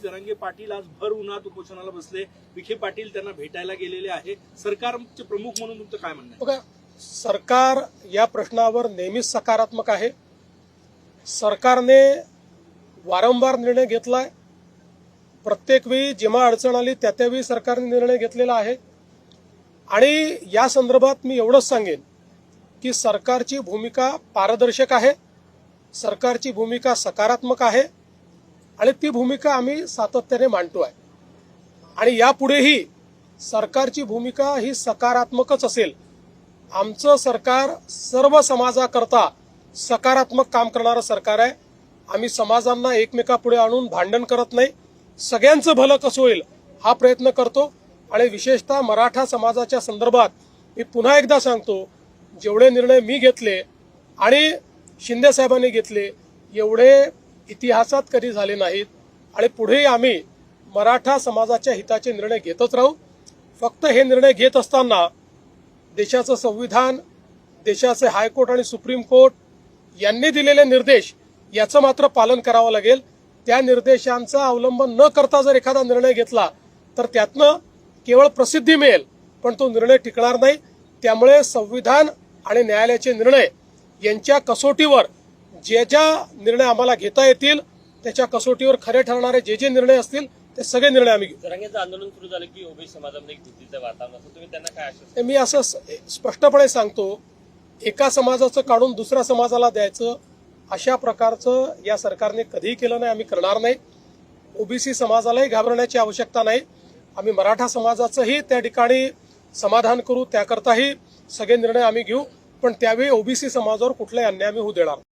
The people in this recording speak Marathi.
जरांगे पाटील आज भर उन्हात उपोषणाला बसले. विखे पाटील त्यांना भेटायला गेलेले आहे. सरकारचे प्रमुख म्हणून तुमचं काय म्हणणं आहे? बघा, सरकार या प्रश्नावर नेहमीच सकारात्मक आहे. सरकारने वारंवार निर्णय घेतलाय. प्रत्येक वेळी जेव्हा अडचण आली त्यावेळी सरकारने निर्णय घेतलेला आहे. आणि या संदर्भात मी एवढंच सांगेन की सरकारची भूमिका पारदर्शक आहे, सरकारची भूमिका सकारात्मक आहे आणि ती भूमिका आम्ही सातत्याने मांडतोय. आणि यापुढेही सरकारची भूमिका ही सकारात्मकच असेल. आमचं सरकार सर्व समाजाकरता सकारात्मक काम करणारं सरकार आहे. आम्ही समाजांना एकमेकापुढे आणून भांडण करत नाही. सगळ्यांचं भलं कसं होईल हा प्रयत्न करतो. आणि विशेषतः मराठा समाजाच्या संदर्भात मी पुन्हा एकदा सांगतो, जेवढे निर्णय मी घेतले आणि शिंदे साहेबांनी घेतले एवढे इतिहासात कधी झाले नाहीत. आणि पुढेही आम्ही मराठा समाजाच्या हिताचे निर्णय घेतच राहू. फक्त हे निर्णय घेत असताना देशाचं संविधान, देशाचे हायकोर्ट आणि सुप्रीम कोर्ट यांनी दिलेले निर्देश याचं मात्र पालन करावं लागेल. त्या निर्देशांचा अवलंबन न करता जर एखादा निर्णय घेतला तर त्यातनं केवळ प्रसिद्धी मिळेल, पण तो निर्णय टिकणार नाही. त्यामुळे संविधान आणि न्यायालयाचे निर्णय यांच्या कसोटीवर जे ज्या निर्णय आम्हाला घेता येतील त्याच्या कसोटीवर खरे ठरणारे जे निर्णय असतील ते सगळे निर्णय आम्ही घेऊ. जरांगेंचं आंदोलन सुरू झालं की ओबीसी समाजामध्ये एक भीतीचं वातावरण असतं, तुम्ही त्यांना काय आश्वासन? मी असं स्पष्टपणे सांगतो, एका समाजाचं काढून दुसऱ्या समाजाला द्यायचं अशा प्रकारचं या सरकारने कधीही केलं नाही, आम्ही करणार नाही. ओबीसी समाजालाही घाबरण्याची आवश्यकता नाही. आम्ही मराठा समाजाचंही त्या ठिकाणी समाधान करू, त्याकरताही सगळे निर्णय आम्ही घेऊ. पण त्यावेळी ओबीसी समाजावर कुठलाही अन्याय आम्ही होऊ देणार.